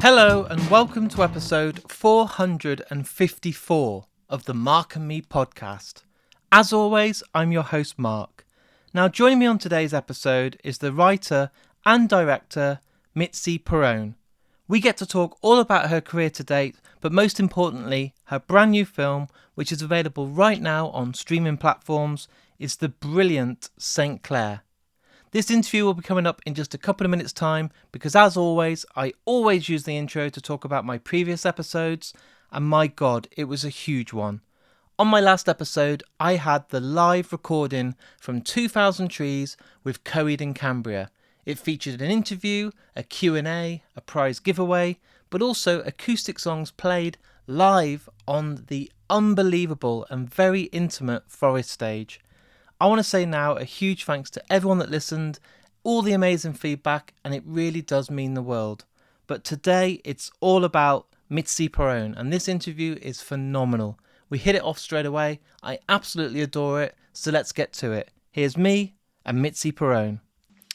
Hello and welcome to episode 454 of the Mark and Me podcast. As always, I'm your host Mark. Now joining me on today's episode is the writer and director Mitzi Peirone. We get to talk all about her career to date, but most importantly, her brand new film, which is available right now on streaming platforms, is the brilliant Clare. This interview will be coming up in just a couple of minutes' time because, as always, I always use the intro to talk about my previous episodes, and my God, it was a huge one. On my last episode, I had the live recording from 2000 Trees with Coed in Cambria. It featured an interview, a Q&A, a prize giveaway, but also acoustic songs played live on the unbelievable and very intimate Forest stage. I want to say now a huge thanks to everyone that listened, all the amazing feedback, and it really does mean the world. But today it's all about Mitzi Peirone, and this interview is phenomenal. We hit it off straight away. I absolutely adore it, so let's get to it. Here's me and Mitzi Peirone.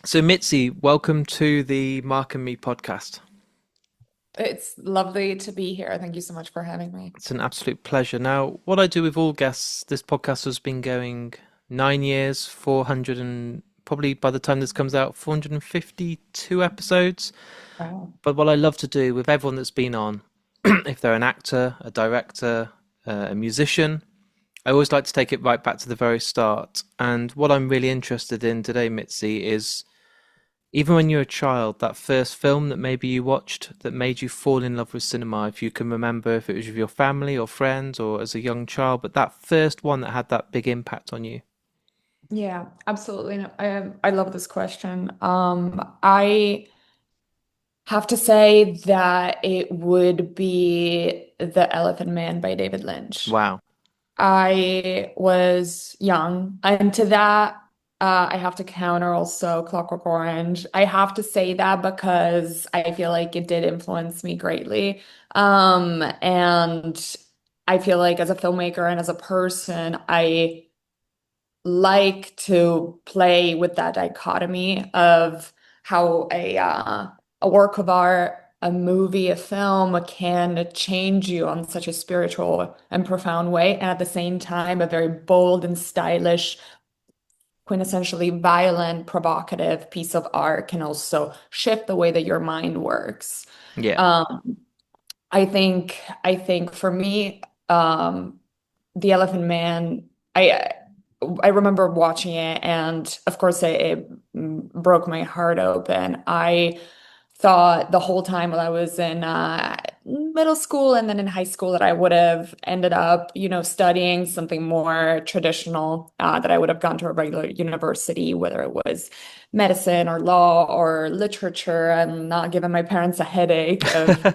So Mitzi, welcome to the Mark and Me podcast. It's lovely to be here. Thank you so much for having me. It's an absolute pleasure. Now, what I do with all guests, this podcast has been going 9 years, 400 and probably by the time this comes out, 452 episodes. Wow. But what I love to do with everyone that's been on, if they're an actor, a director, a musician, I always like to take it right back to the very start. And what I'm really interested in today, Mitzi, is even when you're a child, that first film that maybe you watched that made you fall in love with cinema, if you can remember if it was with your family or friends or as a young child, but that first one that had that big impact on you. Yeah, absolutely. No, I love this question. I have to say that it would be The Elephant Man by David Lynch. Wow. I was young, and to that, I have to counter also Clockwork Orange. I have to say that because I feel like it did influence me greatly. And I feel like as a filmmaker and as a person, I like to play with that dichotomy of how a work of art, a movie, a film can change you on such a spiritual and profound way, and at the same time, a very bold and stylish, quintessentially violent, provocative piece of art can also shift the way that your mind works. Yeah. Um, I think for me, The Elephant Man, I I remember watching it, and of course, it broke my heart open. I thought the whole time while I was in middle school and then in high school that I would have ended up, studying something more traditional, that I would have gone to a regular university, whether it was medicine or law or literature, and not giving my parents a headache of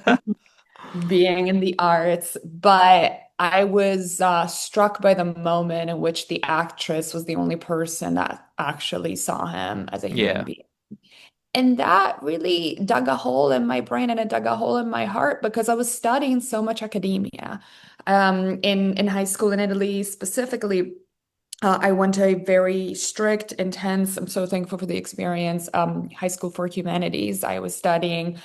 being in the arts, but I was struck by the moment in which the actress was the only person that actually saw him as a human Yeah. being. And that really dug a hole in my brain and it dug a hole in my heart because I was studying so much academia. In high school in Italy specifically, I went to a very strict, intense, I'm so thankful for the experience, high school for humanities. I was studying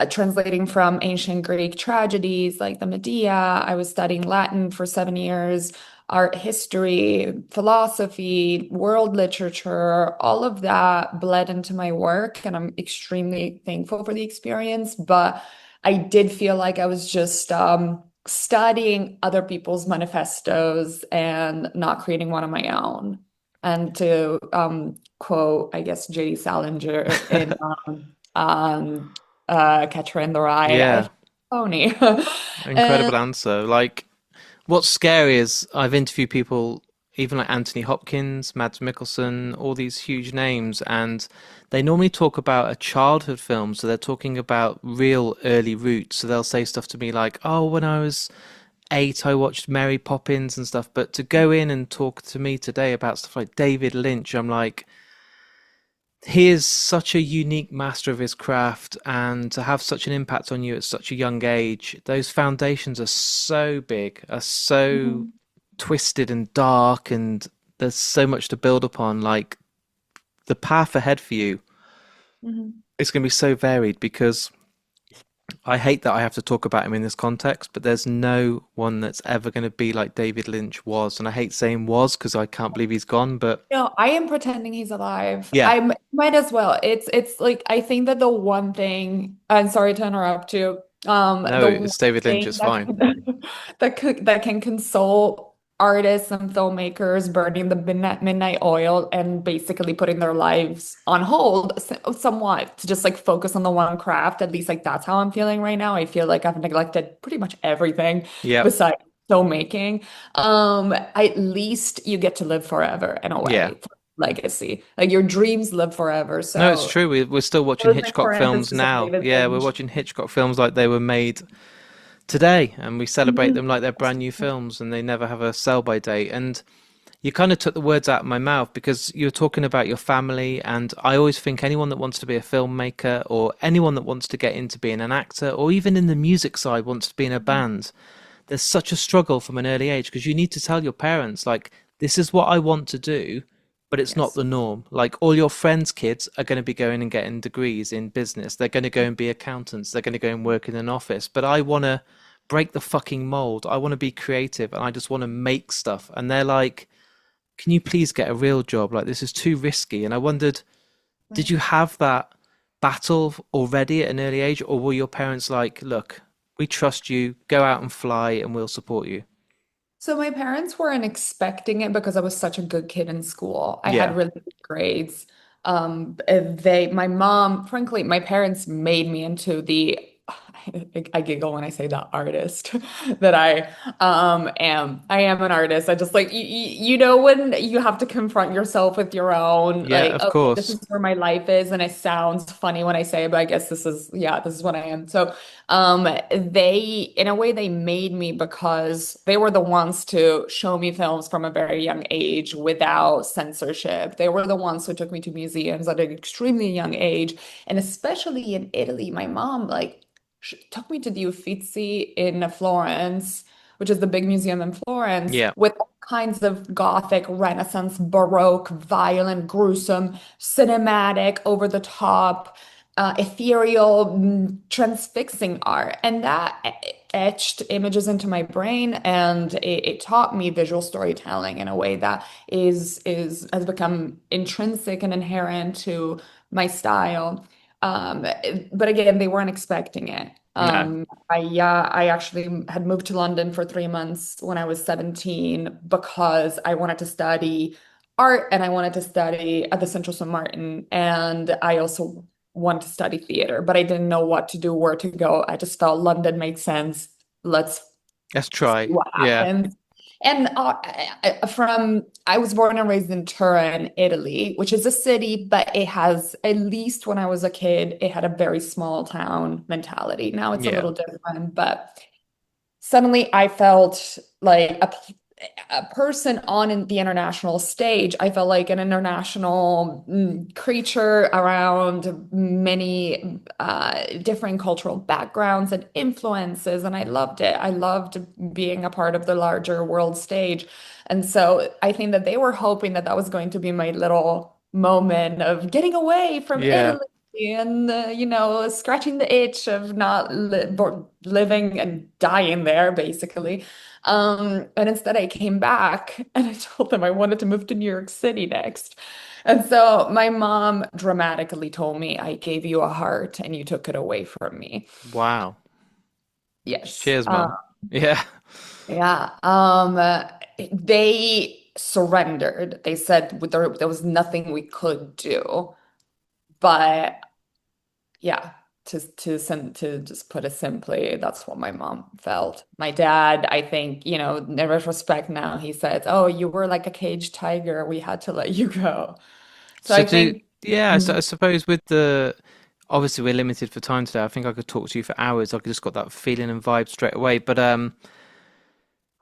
translating from ancient Greek tragedies like the Medea. I was studying Latin for 7 years, art history, philosophy, world literature, all of that bled into my work, and I'm extremely thankful for the experience. But I did feel like I was just studying other people's manifestos and not creating one of my own. And to quote, I guess, J.D. Salinger in Catcher in the Rye. I Yeah. feel phony. And Incredible answer. Like, what's scary is I've interviewed people, even like Anthony Hopkins, Mads Mikkelsen, all these huge names, and they normally talk about a childhood film. So they're talking about real early roots. So they'll say stuff to me like, oh, when I was 8, I watched Mary Poppins and stuff. But to go in and talk to me today about stuff like David Lynch, I'm like, he is such a unique master of his craft, and to have such an impact on you at such a young age, those foundations are so big, are so Mhm, twisted and dark, and there's so much to build upon. Like, the path ahead for you mhm, is going to be so varied because I hate that I have to talk about him in this context, but there's no one that's ever going to be like David Lynch was. And I hate saying was because I can't believe he's gone, but No, I am pretending he's alive. yeah, Might as well. It's like I think that the one thing, I'm sorry to interrupt you. no, The one it's David Lynch, thing it's that fine. can, that can console artists and filmmakers burning the midnight oil and basically putting their lives on hold somewhat to just like focus on the one craft. At least like that's how I'm feeling right now. I feel like I've neglected pretty much everything Yep. besides filmmaking. At least you get to live forever in a Yeah. way. Legacy. Like your dreams live forever. No, it's So true. We're still watching close my Hitchcock films parentheses of now. David Yeah, we're Lynch. watching Hitchcock films like they were made today, and we celebrate Mhm. them like they're brand new films and they never have a sell by date. And you kind of took the words out of my mouth because you're talking about your family, and I always think anyone that wants to be a filmmaker or anyone that wants to get into being an actor or even in the music side wants to be in a band, there's such a struggle from an early age because you need to tell your parents, like, this is what I want to do, but it's not Yes. the norm. Like, all your friends' kids are going to be going and getting degrees in business. They're going to go and be accountants. They're going to go and work in an office. But I want to break the fucking mold. I want to be creative and I just want to make stuff. And they're like, can you please get a real job? Like, this is too risky. And I wondered, did Right. you have that battle already at an early age, or were your parents like, look, we trust you, go out and fly, and we'll support you? So my parents weren't expecting it because I was such a good kid in school. I had Yeah, really good grades. My mom, frankly, my parents made me into I giggle when I say the artist that I am. I am an artist. I just like you know when you have to confront yourself with your own yeah, like, of okay, this course. is where my life is, and it sounds funny when I say it, but I guess this is what I am. So they, in a way, they made me because they were the ones to show me films from a very young age without censorship. They were the ones who took me to museums at an extremely young age. And especially in Italy, my mom, like, took me to the Uffizi in Florence, which is the big museum in Florence, Yeah, with all kinds of Gothic, Renaissance, Baroque, violent, gruesome, cinematic, over the top ethereal, transfixing art. And that etched images into my brain, and it taught me visual storytelling in a way that is has become intrinsic and inherent to my style. But again, they weren't expecting it. no, I actually had moved to London for 3 months when I was 17 because I wanted to study art and I wanted to study at the Central St. Martin. And I also wanted to study theater, but I didn't know what to do, where to go. I just felt London made sense. Let's let's see try. what Yeah, happens. And I was born and raised in Turin, Italy, which is a city, but it has, at least when I was a kid, it had a very small town mentality. Now it's a yeah, little different, but suddenly I felt like a person on the international stage. I felt like an international creature around many different cultural backgrounds and influences, and I loved it. I loved being a part of the larger world stage. And so I think that they were hoping that that was going to be my little moment of getting away from yeah. Italy and scratching the itch of not living and dying there, basically. And instead I came back and I told them I wanted to move to New York City next. And so my mom dramatically told me, I gave you a heart and you took it away from me. Wow. Yes. Cheers, mum. Yeah, Yeah. They surrendered. They said there was nothing we could do. But yeah, to just put it simply, that's what my mom felt. My dad, I think, in retrospect now, he says, "Oh, you were like a caged tiger. We had to let you go." So so I do think, yeah. So I Mhm. suppose with the obviously we're limited for time today. I think I could talk to you for hours. I just got that feeling and vibe straight away. But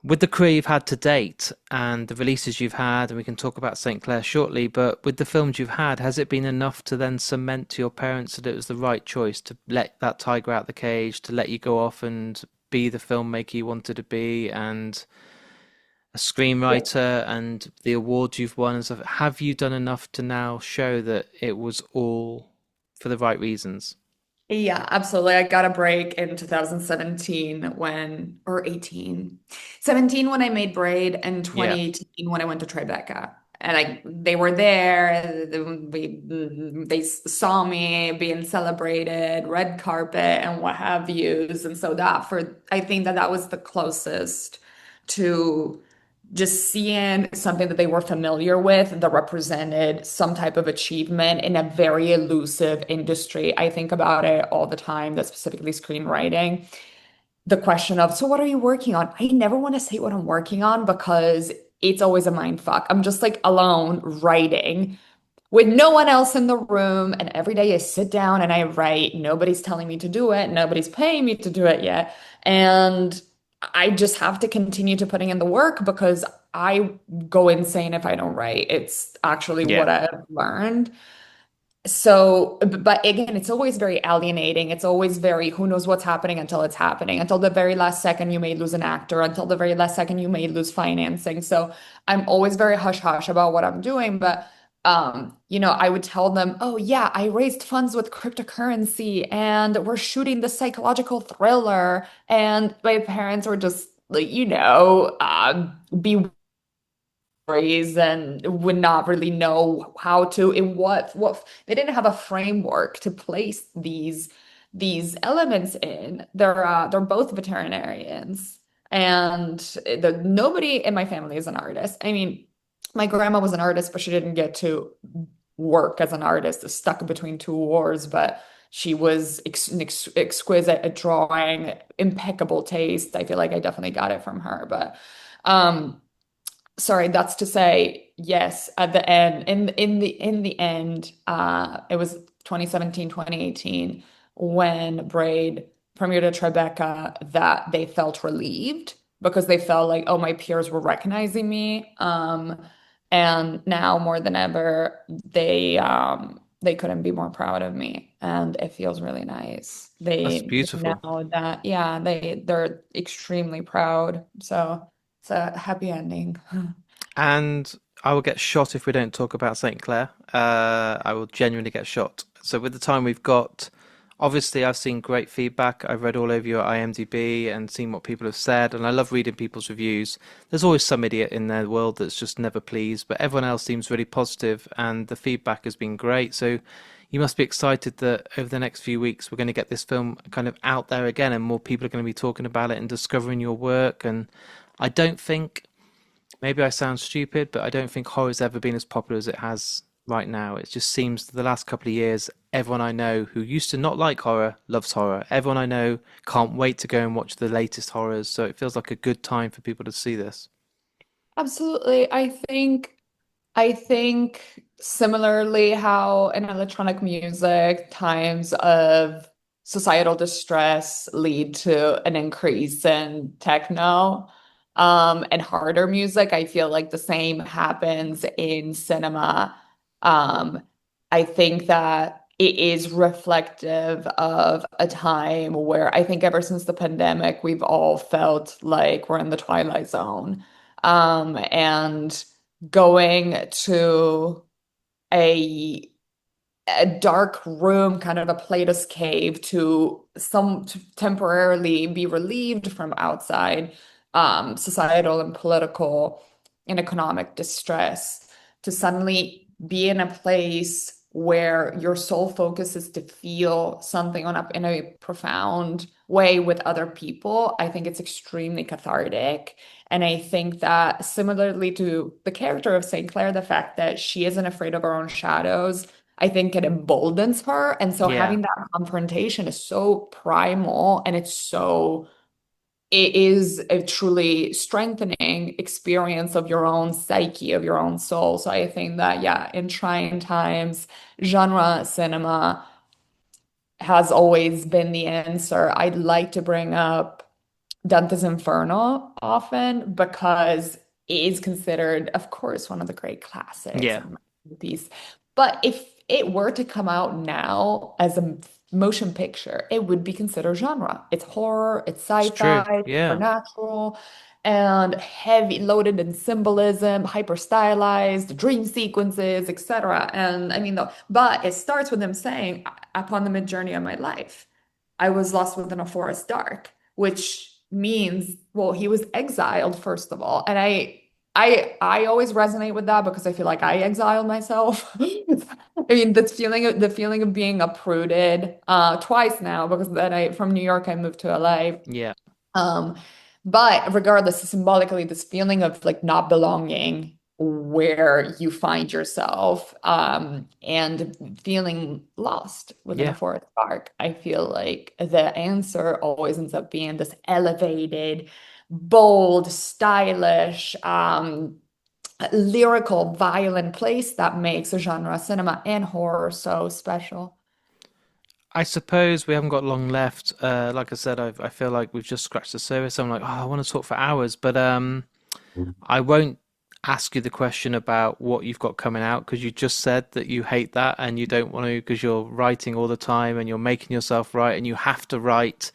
with the career you've had to date and the releases you've had, and we can talk about St. Clair shortly, but with the films you've had, has it been enough to then cement to your parents that it was the right choice to let that tiger out the cage, to let you go off and be the filmmaker you wanted to be, and a Yeah. screenwriter, and the awards you've won and stuff? Have you done enough to now show that it was all for the right reasons? Yeah, absolutely. I got a break in 2017 or 18, 17 when I made Braid, and Yeah, 2018 when I went to Tribeca. And they were there. They saw me being celebrated, red carpet and what have yous. And so I think that was the closest to just seeing something that they were familiar with that represented some type of achievement in a very elusive industry. I think about it all the time, that specifically screenwriting. The question of, so what are you working on? I never want to say what I'm working on because it's always a mind fuck. I'm just like alone writing with no one else in the room. And every day I sit down and I write. Nobody's telling me to do it. Nobody's paying me to do it yet. And I just have to continue to putting in the work because I go insane if I don't write. It's actually yeah, what I've learned. So, but again, it's always very alienating. It's always very, who knows what's happening until it's happening. Until the very last second, you may lose an actor. Until the very last second, you may lose financing. So I'm always very hush hush about what I'm doing. But, I would tell them, oh, yeah, I raised funds with cryptocurrency and we're shooting the psychological thriller. And my parents were just like, be and would not really know how to in what they didn't have a framework to place these elements in. They're both veterinarians, and nobody in my family is an artist. I mean, my grandma was an artist, but she didn't get to work as an artist, stuck between two wars. But she was exquisite at drawing, impeccable taste. I feel like I definitely got it from her, but. Um, Sorry, that's to say, yes, at the end, in the end, it was 2017, 2018 when Braid premiered at Tribeca, that they felt relieved because they felt like, oh, my peers were recognizing me. And now more than ever, they couldn't be more proud of me. And it feels really nice. that's They beautiful. know that, yeah, they're extremely proud. So it's a happy ending. And I will get shot if we don't talk about St. Clair. I will genuinely get shot. So with the time we've got, obviously I've seen great feedback. I've read all over your IMDb and seen what people have said, and I love reading people's reviews. There's always some idiot in their world that's just never pleased, but everyone else seems really positive, and the feedback has been great. So you must be excited that over the next few weeks we're going to get this film kind of out there again, and more people are going to be talking about it and discovering your work. And I don't think, maybe I sound stupid, but I don't think horror's ever been as popular as it has right now. It just seems the last couple of years, everyone I know who used to not like horror loves horror. Everyone I know can't wait to go and watch the latest horrors. So it feels like a good time for people to see this. Absolutely. I think similarly how in electronic music, times of societal distress lead to an increase in techno, and harder music. I feel like the same happens in cinema. Um, I think that it is reflective of a time where I think ever since the pandemic, we've all felt like we're in the twilight zone. And going to a a dark room, kind of a Plato's cave, to temporarily be relieved from outside societal and political and economic distress, to suddenly be in a place where your sole focus is to feel something in a profound way with other people. I think it's extremely cathartic. And I think that similarly to the character of St. Clair, the fact that she isn't afraid of her own shadows, I think it emboldens her. And so Yeah, having that confrontation is so primal, and it is a truly strengthening experience of your own psyche, of your own soul. So I think that, yeah, in trying times, genre cinema has always been the answer. I'd like to bring up Dante's Inferno often because it is considered, of course, one of the great classics yeah, and masterpiece. But if it were to come out now as a motion picture, it would be considered genre. It's horror, it's it's true. sci-fi, Yeah, supernatural. and heavy loaded in symbolism, hyper stylized, dream sequences, etc. And I mean, but it starts with him saying, upon the mid journey of my life, I was lost within a forest dark, which means, well, he was exiled, first of all. And I always resonate with that because I feel like I exiled myself. I mean, the feeling of being uprooted twice now, because then I from New York I moved to LA. Yeah. Um, but regardless, symbolically, this feeling of like not belonging where you find yourself, and feeling lost within a Yeah. forest park, I feel like the answer always ends up being this elevated, bold, stylish, lyrical, violent place that makes a genre of cinema and horror so special. I suppose we haven't got long left. Like I said, I feel like we've just scratched the surface. I'm like, oh, I want to talk for hours, but I won't ask you the question about what you've got coming out because you just said that you hate that and you don't want to because you're writing all the time and you're making yourself write and you have to write.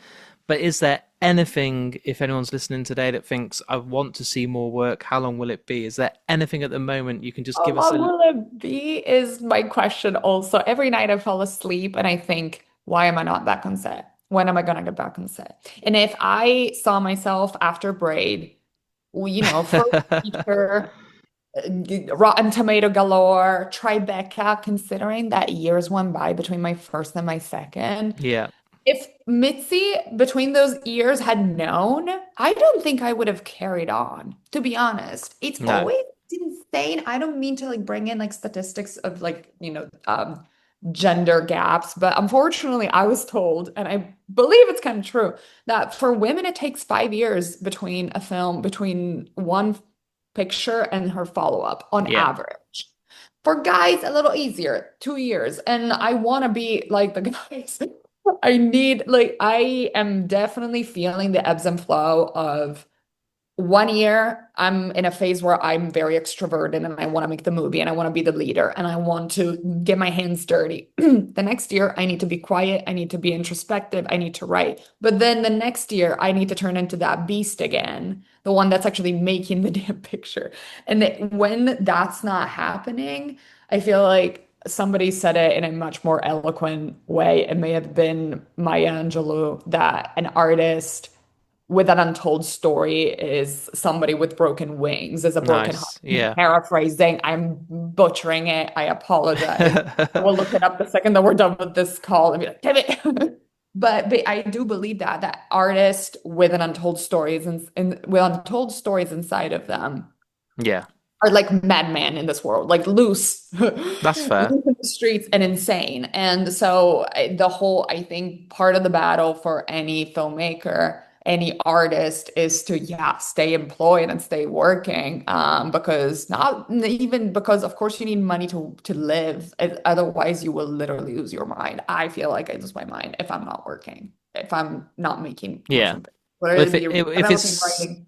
But is there anything, if anyone's listening today that thinks I want to see more work, how long will it be? Is there anything at the moment you can just How give us long a will it be is my question also. Every night I fall asleep and I think, why am I not back on set? When am I going to get back on set? And if I saw myself after Braid, well, first feature, Rotten Tomato galore, Tribeca, considering that years went by between my first and my second. Yeah, If Mitzi, between those years, had known, I don't think I would have carried on, to be honest. It's no, always insane. I don't mean to like bring in like statistics of like, gender gaps, but unfortunately, I was told, and I believe it's kind of true, that for women, it takes 5 years between a film, between one picture and her follow-up on yeah, average. For guys, a little easier, 2 years. And I want to be like the guys. I am definitely feeling the ebbs and flow of 1 year. I'm in a phase where I'm very extroverted and I want to make the movie and I want to be the leader and I want to get my hands dirty. The next year, I need to be quiet. I need to be introspective. I need to write. But then the next year, I need to turn into that beast again, the one that's actually making the damn picture. And when that's not happening, I feel like somebody said it in a much more eloquent way. It may have been Maya Angelou that an artist with an untold story is somebody with broken wings, is a broken heart. nice, yeah. Paraphrasing, I'm butchering it. I apologize. I will look it up the second that we're done with this call and be like, damn it. But I do believe that artists with an untold stories and with untold stories inside of them Yeah, are like madman in this world, like loose, that's loose fair. in the streets and insane. And so I think part of the battle for any filmmaker, any artist is to, yeah, stay employed and stay working. Because not even because of course you need money to live. Otherwise you will literally lose your mind. I feel like I lose my mind if I'm not working, if I'm not making Yeah. motion pictures, whether Well, it be developing, writing.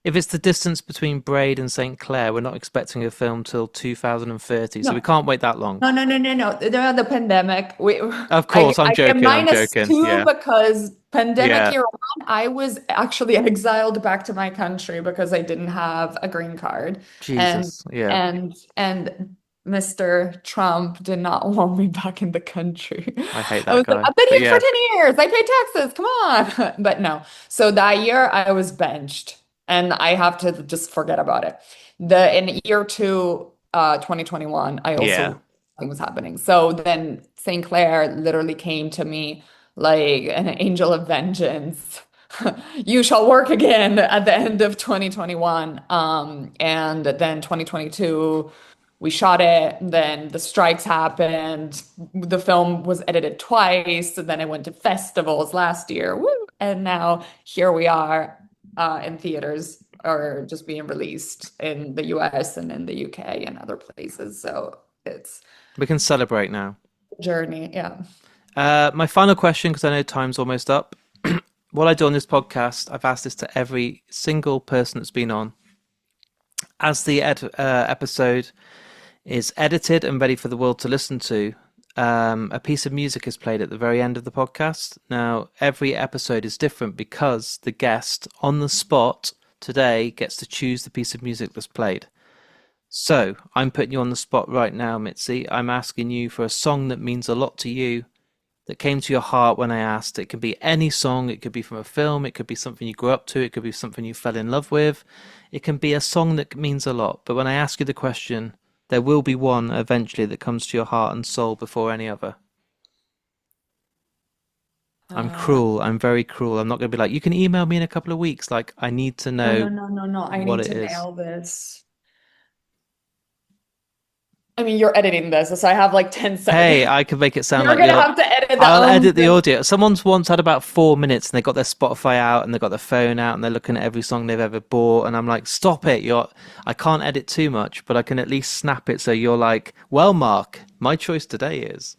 if it's the distance between Braid and St. Clair, we're not expecting a film till 2030, so we No, can't wait that long. no, no, no, no, no. The pandemic. Of I course, I'm I get joking. I'm joking. -2 Yeah. because pandemic Yeah. year one, I was actually exiled back to my country because I didn't have a green card. And Jesus. Yeah. and Mr. Trump did not want me back in the country. I hate I that was like, guy. I've been But here for yeah. 10 years. I pay taxes. Come on. But no. So that year I was benched and I have to just forget about it. The in year two, 2021, I Yeah. also thing was happening. So then St. Clair literally came to me like an angel of vengeance. You shall work again at the end of 2021. And then 2022, we shot it. Then the strikes happened. The film was edited twice. And then it went to festivals last year. Woo! And now here we are in theaters or just being released in the US and in the UK and other places. So it's We can celebrate now. a journey. Yeah. My final question, because I know time's almost up. What I do on this podcast, I've asked this to every single person that's been on. As the episode is edited and ready for the world to listen to, a piece of music is played at the very end of the podcast. Now, every episode is different because the guest on the spot today gets to choose the piece of music that's played. So I'm putting you on the spot right now, Mitzi. I'm asking you for a song that means a lot to you, that came to your heart when I asked. It can be any song. It could be from a film. It could be something you grew up to. It could be something you fell in love with. It can be a song that means a lot. But when I ask you the question, there will be one eventually that comes to your heart and soul before any other. I'm Uh, cruel. I'm very cruel. I'm not going to be like, you can email me in a couple of weeks. Like, I need to no, know no, no, no, no. I what need it to is. nail this. I mean, you're editing this, so I have like 10 Hey, seconds. I can make it sound You're like gonna you're. have to edit the I'll edit the and audio. Someone's once had about 4 minutes and they got their Spotify out and they got their phone out and they're looking at every song they've ever bought. And I'm like, stop it. I can't edit too much, but I can at least snap it so you're like, well, Mark, my choice today is.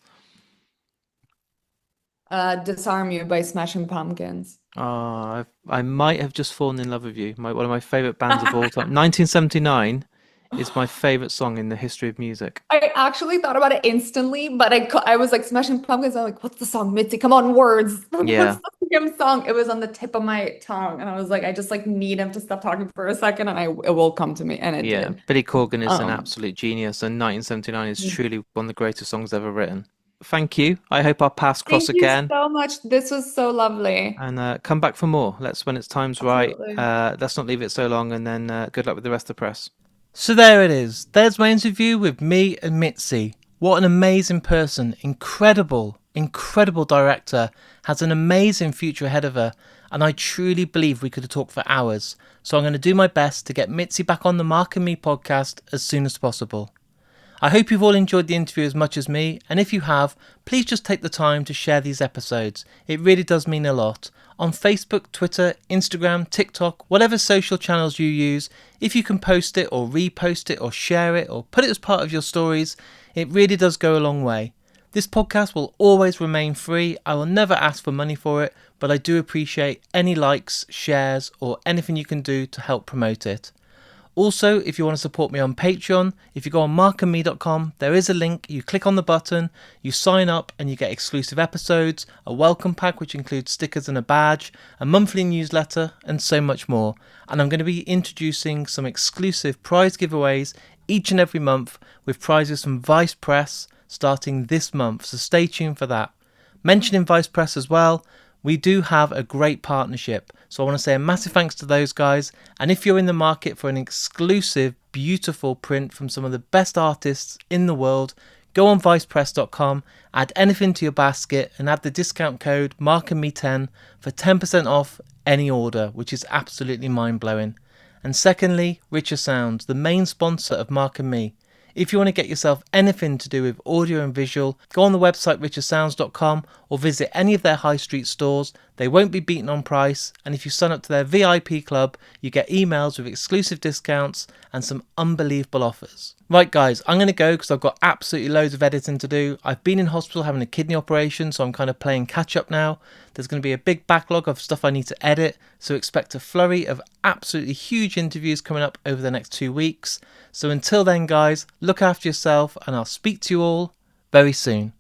Disarm You by Smashing Pumpkins. I might have just fallen in love with you. One of my favorite bands of all time. 1979 is my favorite song in the history of music. I actually thought about it instantly, but I was like Smashing Pumpkins. I'm like, what's the song, Mitzi? Come on, words. What's Yeah, the damn song? It was on the tip of my tongue, and I was like, I just like need him to stop talking for a second, and it will come to me, and it yeah. did. Billy Corgan is an Um, absolute genius, and 1979 is truly one of the greatest songs ever written. Thank you. I hope our paths cross Thank you again, so much. This was so lovely. and come back for more. When it's time's right. Absolutely. Let's not leave it so long, and then good luck with the rest of the press. So there it is. There's my interview with me and Mitzi. What an amazing person. Incredible, incredible director. Has an amazing future ahead of her. And I truly believe we could have talked for hours. So I'm going to do my best to get Mitzi back on the Mark and Me podcast as soon as possible. I hope you've all enjoyed the interview as much as me, and if you have, please just take the time to share these episodes. It really does mean a lot. On Facebook, Twitter, Instagram, TikTok, whatever social channels you use, if you can post it or repost it or share it or put it as part of your stories, it really does go a long way. This podcast will always remain free. I will never ask for money for it, but I do appreciate any likes, shares, or anything you can do to help promote it. Also, if you want to support me on Patreon, if you go on markandme.com, there is a link. You click on the button, you sign up, and you get exclusive episodes, a welcome pack which includes stickers and a badge, a monthly newsletter, and so much more. And I'm going to be introducing some exclusive prize giveaways each and every month with prizes from Vice Press starting this month, so stay tuned for that. Mentioning Vice Press as well, we do have a great partnership, so I want to say a massive thanks to those guys. And if you're in the market for an exclusive, beautiful print from some of the best artists in the world, go on vicepress.com, add anything to your basket, and add the discount code MarkandMe10 for 10% off any order, which is absolutely mind-blowing. And secondly, Richer Sounds, the main sponsor of Mark and Me. If you want to get yourself anything to do with audio and visual, go on the website richersounds.com or visit any of their high street stores. They won't be beaten on price, and if you sign up to their VIP club, you get emails with exclusive discounts and some unbelievable offers. Right guys, I'm going to go because I've got absolutely loads of editing to do. I've been in hospital having a kidney operation, so I'm kind of playing catch up now. There's going to be a big backlog of stuff I need to edit, so expect a flurry of absolutely huge interviews coming up over the next 2 weeks. So until then guys, look after yourself and I'll speak to you all very soon.